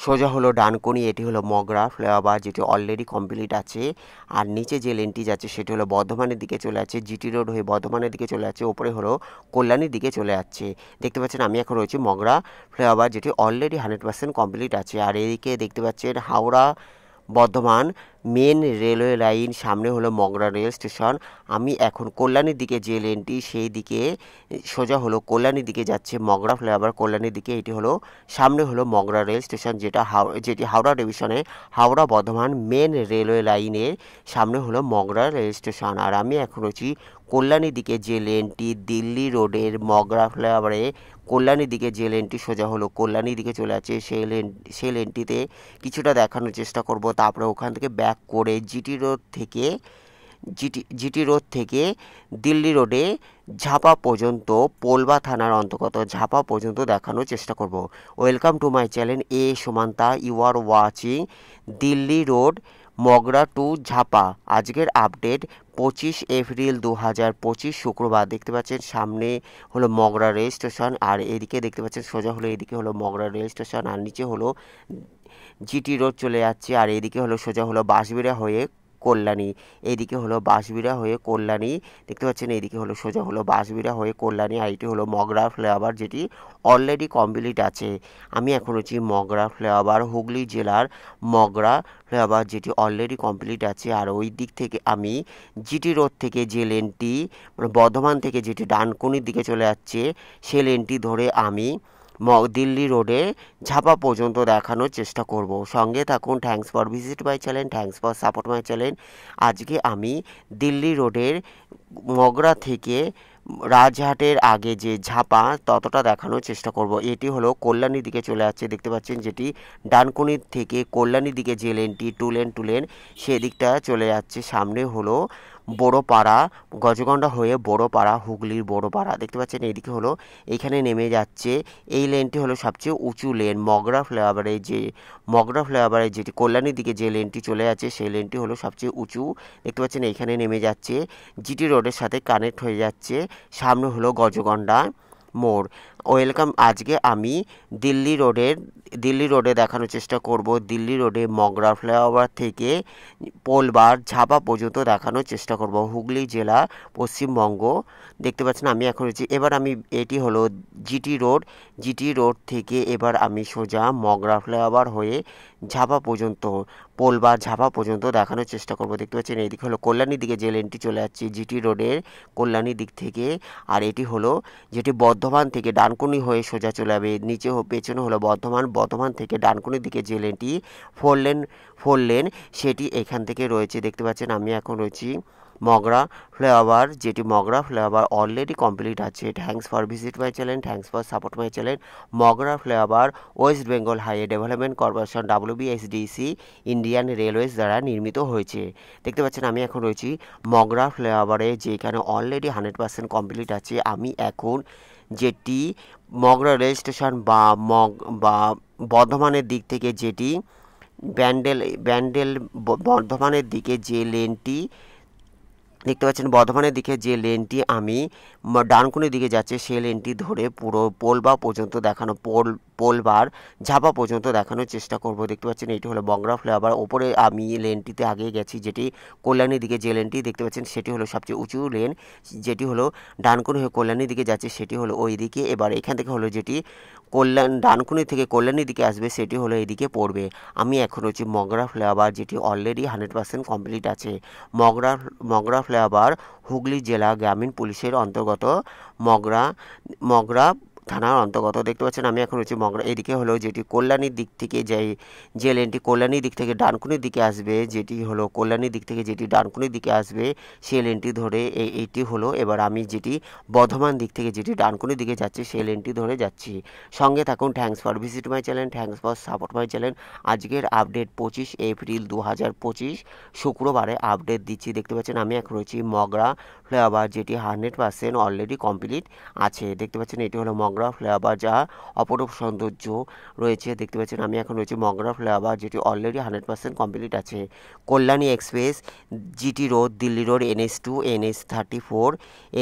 সোজা হলো ডানকুনি, এটি হলো মগরা ফ্লাইওভার যেটি অলরেডি কমপ্লিট আছে। আর নিচে যে লেনটি যাচ্ছে সেটি হলো বর্ধমানের দিকে চলে যাচ্ছে, জিটি রোড হয়ে বর্ধমানের দিকে চলে যাচ্ছে, ওপরে হলো কল্যাণীর দিকে চলে যাচ্ছে। দেখতে পাচ্ছেন আমি এখন রয়েছি মগরা ফ্লাইওভার যেটি অলরেডি 100% কমপ্লিট আছে। আর এদিকে দেখতে পাচ্ছেন Howrah Bardhaman main railway line, সামনে হলো মগরা রেল স্টেশন। আমি এখন কল্যাণীর দিকে যে লেনটি সেই দিকে সোজা হলো কল্যাণীর দিকে যাচ্ছে মগরা ফ্লাইওভার কল্যাণীর দিকে। এটি হলো সামনে হলো মগরা রেল স্টেশন যেটি হাওড়া ডিভিশনে হাওড়া বর্ধমান মেন রেলওয়ে লাইনের সামনে হলো মগরা রেল স্টেশন। আর আমি এখন রয়েছি কল্যাণীর দিকে যে লেনটি দিল্লি রোডের মগরা ফ্লাইওভারে কল্যাণীর দিকে যে লেনটি সোজা হলো কল্যাণীর দিকে চলে আছে সেই লেনটিতে কিছুটা দেখানোর চেষ্টা করব। তারপরে ওখান থেকে ব্যাক করে জিটি রোড থেকে দিল্লি রোডে ঝাপা পর্যন্ত পোলবা থানার অন্তর্গত ঝাপা পর্যন্ত দেখানোর চেষ্টা করব। ওয়েলকাম টু মাই চ্যানেল এ Sumanta, you are watching Delhi road Magra to Jhapa. আজকের আপডেট 25 এপ্রিল 2025 শুক্রবার। দেখতে পাচ্ছেন সামনে হলো মগরা রেল স্টেশন, আর এদিকে দেখতে পাচ্ছেন সোজা হলো এদিকে হলো মগরা রেল স্টেশন, আর নিচে হলো জিটি রোড চলে যাচ্ছে। আর এদিকে হলো সোজা হলো বাঁশবেড়িয়া হয়ে কল্যাণী, এইদিকে হলো বাঁশবেড়িয়া হয়ে কল্যাণী। দেখতে পাচ্ছেন এইদিকে হলো সোজা হলো বাঁশবেড়িয়া হয়ে কল্যাণী, আর এটি হলো মগরা ফ্লাইওভার যেটি অলরেডি কমপ্লিট আছে। আমি এখন রয়েছি মগরা ফ্লাইওভার হুগলি জেলার মগরা ফ্লাইওভার যেটি অলরেডি কমপ্লিট আছে। আর ওই দিক থেকে আমি জিটি রোড থেকে যে লেনটি বর্ধমান থেকে যেটি ডানকুনির দিকে চলে যাচ্ছে সে লেনটি ধরে আমি দিল্লি রোডে ঝাপা পর্যন্ত দেখানোর চেষ্টা করব। সঙ্গে থাকুন। Thanks for visit my channel, thanks for support my channel. আজকে আমি দিল্লি রোডের মগরা থেকে রাজহাটের আগে যে ঝাপা ততটা দেখানোর চেষ্টা করব। এটি হলো কল্যাণীর দিকে চলে যাচ্ছে, দেখতে পাচ্ছেন যেটি ডানকুনির থেকে কল্যাণীর দিকে যে লেনটি টু লেন সেদিকটা চলে যাচ্ছে। সামনে হলো বড়োপাড়া, গজগন্ডা হয়ে বড়োপাড়া, হুগলির বড়োপাড়া। দেখতে পাচ্ছেন এইদিকে হলো এইখানে নেমে যাচ্ছে। এই লেনটি হলো সবচেয়ে উঁচু লেন মগরা ফ্লাইওভারে যেটি কল্যাণীর দিকে যে লেনটি চলে যাচ্ছে সেই লেনটি হলো সবচেয়ে উঁচু। দেখতে পাচ্ছেন এইখানে নেমে যাচ্ছে, জিটি রোডের সাথে কানেক্ট হয়ে যাচ্ছে। সামনে হলো গজগন্ডা মোড়। ওয়েলকাম। আজকে আমি দিল্লি রোডে দেখানোর চেষ্টা করব, দিল্লি রোডে মগরা ফ্লাইওভার থেকে পোলবার ঝাপা পর্যন্ত দেখানোর চেষ্টা করব, হুগলি জেলা পশ্চিমবঙ্গ। দেখতে পাচ্ছেন আমি এখন রয়েছি, এবার আমি এটি হলো জিটি রোড থেকে এবার আমি সোজা মগরা ফ্লাইওভার হয়ে ঝাপা পর্যন্ত পোলবার ঝাপা পর্যন্ত দেখানোর চেষ্টা করব। দেখতে পাচ্ছেন এইদিকে হলো কল্যাণীর দিকে যে লেনটি চলে যাচ্ছে জিটি রোডের কল্যাণীর দিক থেকে। আর এটি হলো যেটি বর্ধমান থেকে ডানকুনি হয়ে সোজা চলে যাবে, পেছনে হলো বর্ধমান থেকে ডানকুনির দিকে যে লেনটি ফোর লেন সেটি এখান থেকে রয়েছে। দেখতে পাচ্ছেন আমি এখন রয়েছি মগরা ফ্লাইওভার যেটি মগরা ফ্লাইওভার অলরেডি কমপ্লিট আছে। Thanks for visit my channel, thanks for support my channel. Magra flyover West Bengal highway development corporation WBSDC Indian railways দ্বারা নির্মিত হয়েছে। দেখতে পাচ্ছেন আমি এখন রয়েছি মগরা ফ্লাইওভারে যেখানে অলরেডি 100% কমপ্লিট আছে। আমি এখন যেটি মগরা রেল স্টেশন বা বর্ধমানের দিক থেকে যেটি ব্যান্ডেল বর্ধমানের দিকে যে লেনটি দেখতে পাচ্ছেন, বর্ধমানের দিকে যে লেনটি আমি ডানকুনির দিকে যাচ্ছে সেই লেনটি ধরে পুরো পোলবার ঝাপা পর্যন্ত দেখানোর চেষ্টা করব। দেখতে পাচ্ছেন এটি হলো মগরা ফ্লাইওভার। ওপরে আমি লেনটিতে আগে গেছি যেটি কল্যাণীর দিকে যে লেনটি দেখতে পাচ্ছেন সেটি হলো সবচেয়ে উঁচু লেন, যেটি হলো ডানকুনি হয়ে কল্যাণীর দিকে যাচ্ছে সেটি হলো ওই দিকে। এবার এখান থেকে হলো যেটি ডানকুনি থেকে কল্যাণীর দিকে আসবে সেটি হলো এদিকে পড়বে। আমি এখন হচ্ছে মগরা ফ্লাইওভার যেটি অলরেডি 100% কমপ্লিট আছে। মগরা ফ্লাইওভার হুগলি জেলা গ্রামীণ পুলিশের অন্তর্গত মগরা থানার অন্তর্গত। দেখতে পাচ্ছেন আমি এখন হচ্ছে মগরা, এদিকে হলো যেটি কল্যাণীর দিক থেকে যে লেনটি কল্যাণীর দিক থেকে ডানকুনির দিকে আসবে, যেটি হলো কল্যাণীর দিক থেকে যেটি ডানকুনির দিকে আসবে সেই লেনটি ধরে এইটি হলো। এবার আমি যেটি বর্ধমান দিক থেকে যেটি ডানকুনির দিকে যাচ্ছি সেই লেনটি ধরে যাচ্ছি। সঙ্গে থাকুন। Thanks for visit my channel, thanks for support my channel. আজকের আপডেট 25 এপ্রিল 2025 শুক্রবারে আপডেট দিচ্ছি। দেখতে পাচ্ছেন আমি এখন রয়েছি মগরা ফ্লাইওভার যেটি 100% অলরেডি কমপ্লিট আছে। দেখতে পাচ্ছেন এটি হলো মগরা মগরা ফ্লাইওভার, যা অপরূপ সৌন্দর্য রয়েছে। দেখতে পাচ্ছেন আমি এখন রয়েছি মগরা ফ্লাইওভার, যেটি অলরেডি 100% কমপ্লিট আছে। Kalyani express, GT road, Delhi road, NH2, NH34,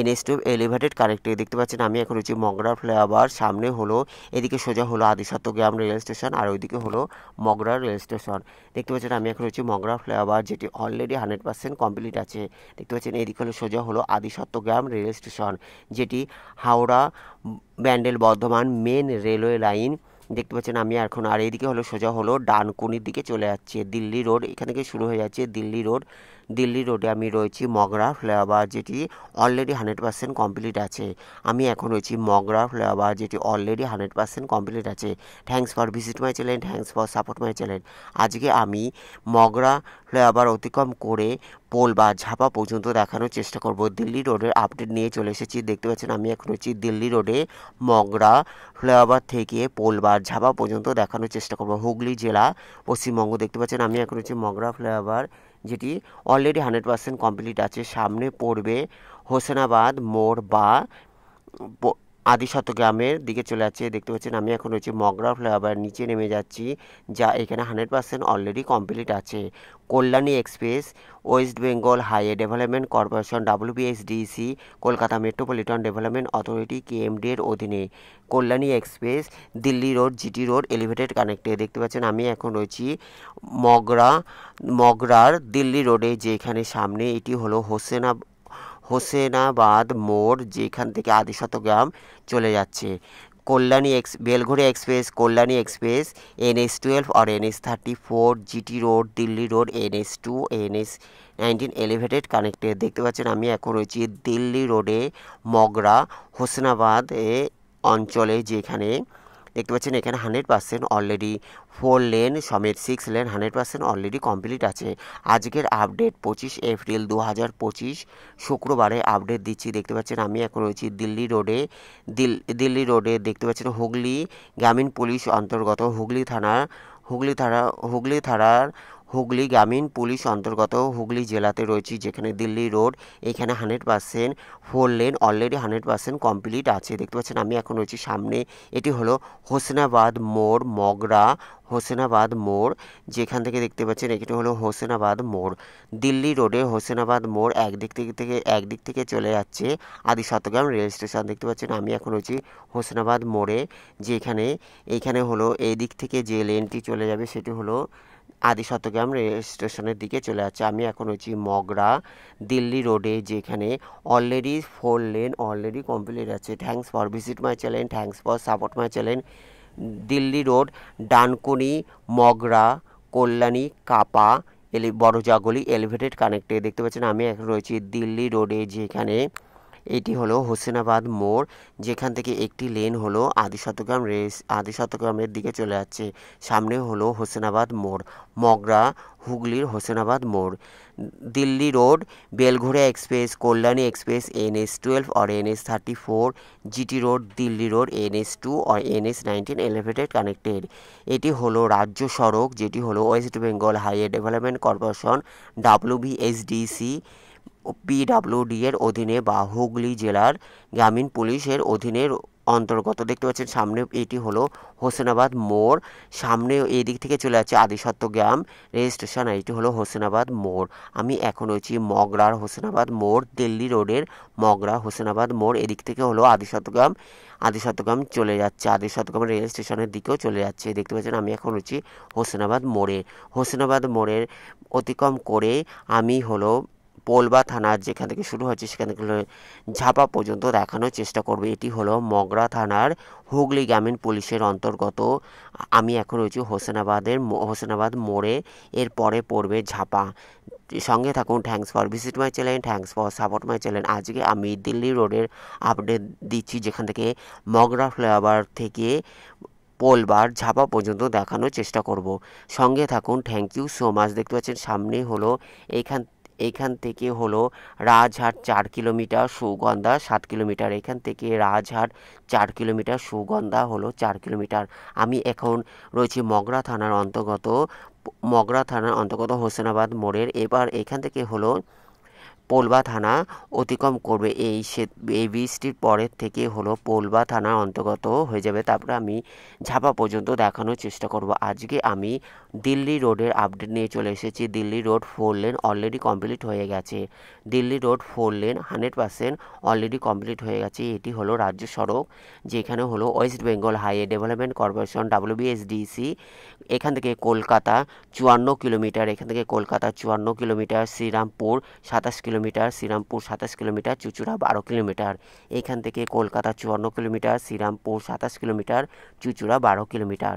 NH2 elevated connected. দেখতে পাচ্ছেন আমি এখন রয়েছি মগরা ফ্লাইওভার, সামনে হলো এদিকে সোজা হলো আদিসপ্তগ্রাম রেল স্টেশন, আর ওইদিকে হলো মগরা রেল স্টেশন। দেখতে পাচ্ছেন আমি এখন রয়েছি মগরা ফ্লাইওভার, যেটি অলরেডি 100% কমপ্লিট আছে। দেখতে পাচ্ছেন এদিকে হলো সোজা হলো আদিসপ্তগ্রাম রেল স্টেশন, যেটি Howrah Bandel Bardhaman main railway line. দেখতে পাচ্ছেন আমি এখন, আর এইদিকে হলো সোজা হলো ডানকুনির দিকে চলে যাচ্ছে দিল্লি রোড, এখান থেকে শুরু হয়ে যাচ্ছে দিল্লি রোড। দিল্লি রোডে আমি রয়েছি মগরা ফ্লাইওভার, যেটি অলরেডি 100% কমপ্লিট আছে। আমি এখন রয়েছি মগরা ফ্লাইওভার, যেটি অলরেডি 100% কমপ্লিট আছে। Thanks for visit my channel, thanks for support my channel. আজকে আমি মগরা ফ্লাইওভার অতিক্রম করে পোল বা ঝাপা পর্যন্ত দেখানোর চেষ্টা করব। দিল্লি রোডের আপডেট নিয়ে চলে এসেছি। দেখতে পাচ্ছেন আমি এখন রয়েছি দিল্লি রোডে মগরা ফ্লাইওভার থেকে পোল বা ঝাপা পর্যন্ত দেখানোর চেষ্টা করব, হুগলি জেলা, পশ্চিমবঙ্গ। দেখতে পাচ্ছেন আমি এখন রয়েছি মগরা ফ্লাইওভার, যেটি অলরেডি 100% কমপ্লিট আছে। সামনে পড়বে হোসেনাবাদ মোড় বা আদিসপ্তগ্রামের দিকে চলে যাচ্ছে। দেখতে পাচ্ছেন আমি এখন রয়েছি মগরা ফ্লাইওভার, নিচে নেমে যাচ্ছি, যা এখানে 100% অলরেডি কমপ্লিট আছে। Kalyani express, West Bengal highway development corporation WBSDC, Kolkata metropolitan development authority KMD এর অধীনে Kalyani express, Delhi road, GT road elevated কানেক্টে। দেখতে পাচ্ছেন আমি এখন রয়েছি মগরার দিল্লি রোডে, যেখানে সামনে এটি হলো হোসেনাবাদ মোড়, যেখান থেকে আদিসপ্তগ্রাম চলে যাচ্ছে। বেলঘড়ি এক্সপ্রেস, কল্যাণী এক্সপ্রেস, NH12 আর NH34, GT road, Delhi road, NH2, NH19 elevated connected. দেখতে পাচ্ছেন আমি এখন রয়েছি দিল্লি রোডে মগরা হোসেনাবাদ অঞ্চলে, যেখানে দেখতে পাচ্ছেন এখানে 100% অলরেডি 4 লেন সমেত 6 লেন 100% অলরেডি কমপ্লিট আছে। আজকের আপডেট 25 এপ্রিল 2025 শুক্রবারে আপডেট দিচ্ছি। দেখতে পাচ্ছেন আমি এখন রয়েছি দিল্লি রোডে দেখতে পাচ্ছেন হুগলি গ্রামীণ পুলিশ অন্তর্গত হুগলি গ্রামীণ পুলিশ অন্তর্গত হুগলি জেলাতে রয়েছি, যেখানে দিল্লি রোড, এখানে 100% 4 লেন অলরেডি 100% কমপ্লিট আছে। দেখতে পাচ্ছেন আমি এখন রয়েছি সামনে, এটি হলো হোসেনাবাদ মোড়, মগরা হোসেনাবাদ মোড়, যেখান থেকে দেখতে পাচ্ছেন এটি হলো হোসেনাবাদ মোড়। দিল্লি রোডে হোসেনাবাদ মোড় একদিক থেকে চলে যাচ্ছে আদিসপ্তগ্রাম রেল স্টেশন। দেখতে পাচ্ছেন আমি এখন রয়েছি হোসেনাবাদ মোড়ে, এইখানে হলো এই দিক থেকে যে লেনটি চলে যাবে সেটি হলো আদিসপ্তগ্রাম রেল স্টেশনের দিকে চলে যাচ্ছে। আমি এখন রয়েছি মগরা দিল্লি রোডে, যেখানে অলরেডি 4 লেন অলরেডি কমপ্লিট আছে। Thanks for visit my channel, thanks for support my channel. Delhi road, Dankuni, Magra, Kalyani, Kapa, Barajagli elevated কানেক্টে। দেখতে পাচ্ছেন আমি এখন রয়েছি দিল্লি রোডে, যেখানে এটি হলো হোসেনাবাদ মোড়, যেখান থেকে একটি লেন হলো আদিসপ্তগ্রামের দিকে চলে যাচ্ছে। সামনে হলো হোসেনাবাদ মোড়, মগরা হুগলির হোসেনাবাদ মোড়। Delhi road, Belgharia express, Kalyani express, NH12 और NH34, GT road, Delhi road, NH2 और NH19 এলিভেটেড কানেক্টেড। এটি হলো রাজ্য সড়ক, যেটি হলো West Bengal highway development corporation WBSDC PWD এর অধীনে বা হুগলি জেলার গ্রামীণ পুলিশের অধীনের অন্তর্গত। দেখতে পাচ্ছেন সামনে এটি হলো হোসেনাবাদ মোড়, সামনে এই দিক থেকে চলে যাচ্ছে আদিসপ্তগ্রাম রেল স্টেশন, আর এটি হলো হোসেনাবাদ মোড়। আমি এখন রয়েছি মগরার হোসেনাবাদ মোড়, দিল্লি রোডের মগরা হোসেনাবাদ মোড়, এদিক থেকে হলো আদিসপ্তগ্রাম চলে যাচ্ছে, আদিসপ্তগ্রাম রেল স্টেশনের দিকেও চলে যাচ্ছে। দেখতে পাচ্ছেন আমি এখন রয়েছি হোসেনাবাদ মোড়ের অতিক্রম করে আমি হলো পোলবা থানার, যেখান থেকে শুরু হচ্ছে সেখান থেকে ঝাপা পর্যন্ত দেখানোর চেষ্টা করবে। এটি হলো মগরা থানার হুগলি গ্রামীণ পুলিশের অন্তর্গত। আমি এখন রয়েছি হোসেনাবাদ মোড়ে, এর পরে পড়বে ঝাপা। সঙ্গে থাকুন। Thanks for visit my channel, thanks for support my channel. আজকে আমি দিল্লি রোডের আপডেট দিচ্ছি, যেখান থেকে মগরা ফ্লাইওভার থেকে পোলবার ঝাপা পর্যন্ত দেখানোর চেষ্টা করব। সঙ্গে থাকুন। Thank you so much. দেখতে পাচ্ছেন সামনে হলো এখান থেকে হলো রাজহাট 4 কিলোমিটার, সুগন্ধা 7 কিলোমিটার। এখান থেকে রাজহাট 4 কিলোমিটার, সুগন্ধা হলো 4 কিলোমিটার। আমি এখন রয়েছি মগরা থানার অন্তর্গত হোসেনাবাদ মোড়ের। এবার এখান থেকে হলো পোলবা থানা অতিক্রম করবে। এই ব্রিজটির পরের থেকে হলো পোলবা থানার অন্তর্গত হয়ে যাবে। তারপরে আমি ঝাপা পর্যন্ত দেখানোর চেষ্টা করব। আজকে আমি দিল্লি রোডের আপডেট নিয়ে চলে এসেছি। Delhi road 4 lane already complete হয়ে গেছে। Delhi road 4 lane 100% already complete হয়ে গেছে। এটি হলো রাজ্য সড়ক, যেখানে হলো West Bengal highway development corporation WBSDC। এখান থেকে কলকাতা 54 কিলোমিটার, এখান থেকে Kolkata 54 kilometre, Srirampur 27 kilometre, Srirampur 27 kilometre, Chuchura 12 kilometre. এখান থেকে Kolkata 54 kilometre, Srirampur 27 kilometre, Chuchura 12 kilometre.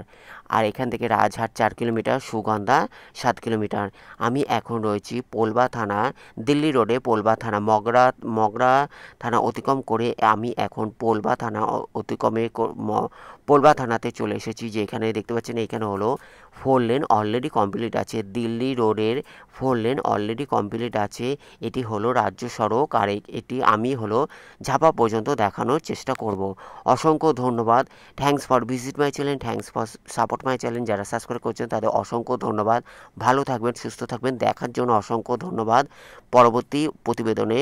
আর এখান থেকে রাজহাট 4 কিলোমিটার, সুগন্ধা 7 কিলোমিটার। আমি এখন রয়েছি পোলবা থানা, দিল্লি রোডে পোলবা থানা, মগরা থানা অতিক্রম করে আমি এখন পোলবা থানা অতিক্রমে পোলবা থানাতে চলে এসেছি। যেখানে দেখতে পাচ্ছেন এখানে হলো 4 লেন অলরেডি কমপ্লিট আছে। দিল্লি রোডের 4 লেন অলরেডি কমপ্লিট আছে। এটি হলো রাজ্য সড়ক, আর এটি আমি হলো ঝাপা পর্যন্ত দেখানোর চেষ্টা করব। অসংখ্য ধন্যবাদ। Thanks for visit my channel, thanks for support my channel. যারা সাবস্ক্রাইব করছেন তাদের অসংখ্য ধন্যবাদ। ভালো থাকবেন, সুস্থ থাকবেন, দেখার জন্য অসংখ্য ধন্যবাদ। পরবর্তী প্রতিবেদনে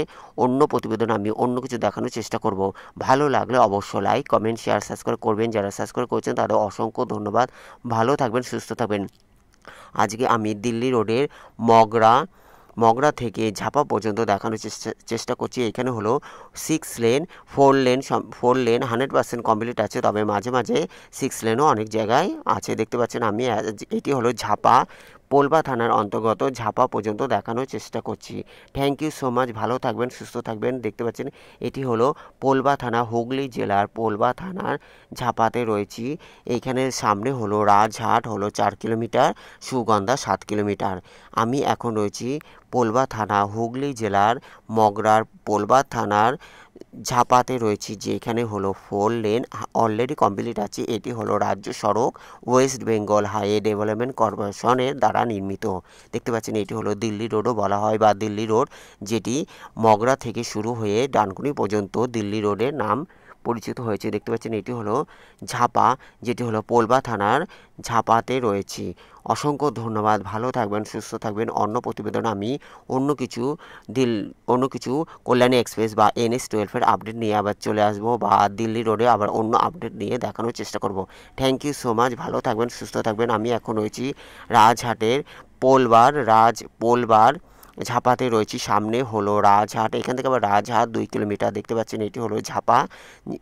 আমি অন্য কিছু দেখানোর চেষ্টা করব। ভালো লাগলে অবশ্যই লাইক, কমেন্ট, শেয়ার, সাবস্ক্রাইব করবেন। যারা সাবস্ক্রাইব করছেন তাদের অসংখ্য ধন্যবাদ। ভালো থাকবেন, সুস্থ থাকবেন। আজকে আমি দিল্লি রোডের মগরা থেকে ঝাপা পর্যন্ত দেখানোর চেষ্টা করছি। এখানে হলো 6 লেন 4 লেন 100% কমপ্লিট আছে, তবে মাঝে মাঝে 6 লেনও অনেক জায়গায় আছে। দেখতে পাচ্ছেন আমি এটি হলো ঝাপা পোলবা থানার অন্তর্গত ঝাপা পর্যন্ত দেখানোর চেষ্টা করছি। Thank you so much. ভালো থাকবেন, সুস্থ থাকবেন। দেখতে পাচ্ছেন এটি হলো পোলবা থানা, হুগলি জেলার পোলবা থানার ঝাপাতে রয়েছি। এইখানে সামনে হলো রাজহাট হলো 4 কিলোমিটার, সুগন্ধা 7 কিলোমিটার। আমি এখন রয়েছি পোলবা থানা, হুগলি জেলার মগরার পোলবা থানার ঝাপাতে রয়েছি, যেখানে হলো 4 লেন অলরেডি কমপ্লিট আছে। এটি হলো রাজ্য সড়ক, ওয়েস্ট বেঙ্গল হাইওয়ে ডেভেলপমেন্ট কর্পোরেশনের দ্বারা নির্মিত। দেখতে পাচ্ছেন এটি হলো দিল্লি রোডও বলা হয়, বা দিল্লি রোড, যেটি মগরা থেকে শুরু হয়ে ডানকুনি পর্যন্ত দিল্লি রোডের নাম পরিচিত হয়েছে। দেখতে পাচ্ছেন এটি হলো ঝাপা, যেটি হলো পোলবা থানার ঝাপাতে রয়েছি। অসংখ্য ধন্যবাদ। ভালো থাকবেন, সুস্থ থাকবেন। অন্য প্রতিবেদন আমি অন্য কিছু কল্যাণী এক্সপ্রেস বা NH-12 আপডেট নিয়ে আবার চলে আসবো, বা দিল্লি রোডে আবার অন্য আপডেট নিয়ে দেখানোর চেষ্টা করব। Thank you so much. ভালো থাকবেন, সুস্থ থাকবেন। আমি এখন রয়েছি রাজহাটের পোলবার ঝাপাতে রয়েছি। সামনে হলো রাজহাট, এখান থেকে আবার রাজহাট 2 কিলোমিটার। দেখতে পাচ্ছেন এটি হলো ঝাপা।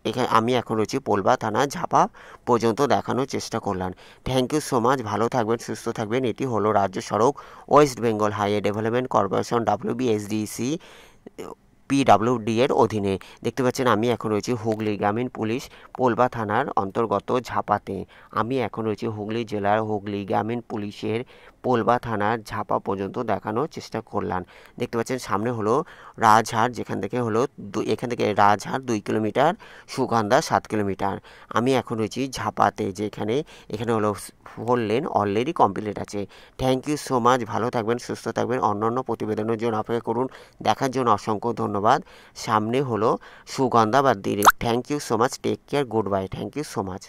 এখানে আমি এখন রয়েছি পোলবা থানা, ঝাপা পর্যন্ত দেখানোর চেষ্টা করলাম। Thank you so much. ভালো থাকবেন, সুস্থ থাকবেন। এটি হলো রাজ্য সড়ক, West Bengal highway development corporation WBSDC PWD এর অধীনে। দেখতে পাচ্ছেন আমি এখন রয়েছি হুগলি গ্রামীণ পুলিশ পোলবা থানার অন্তর্গত ঝাপাতে। আমি এখন রয়েছি হুগলি জেলার হুগলি গ্রামীণ পুলিশের পোলবা থানার ঝাপা পর্যন্ত দেখানোর চেষ্টা করলাম। দেখতে পাচ্ছেন সামনে হলো রাজহাট, এখান থেকে রাজহাট 2 কিলোমিটার, সুগন্ধা 7 কিলোমিটার। আমি এখন রয়েছি ঝাপাতে, এখানে হলো 4 লেন অলরেডি কমপ্লিট আছে। Thank you so much. ভালো থাকবেন, সুস্থ থাকবেন। অন্যান্য প্রতিবেদনের জন্য অপেক্ষা করুন। দেখার জন্য অসংখ্য ধন্যবাদ। সামনে হলো সুগন্ধা বা Delhi. Thank you so much. Take care, good bye. Thank you so much.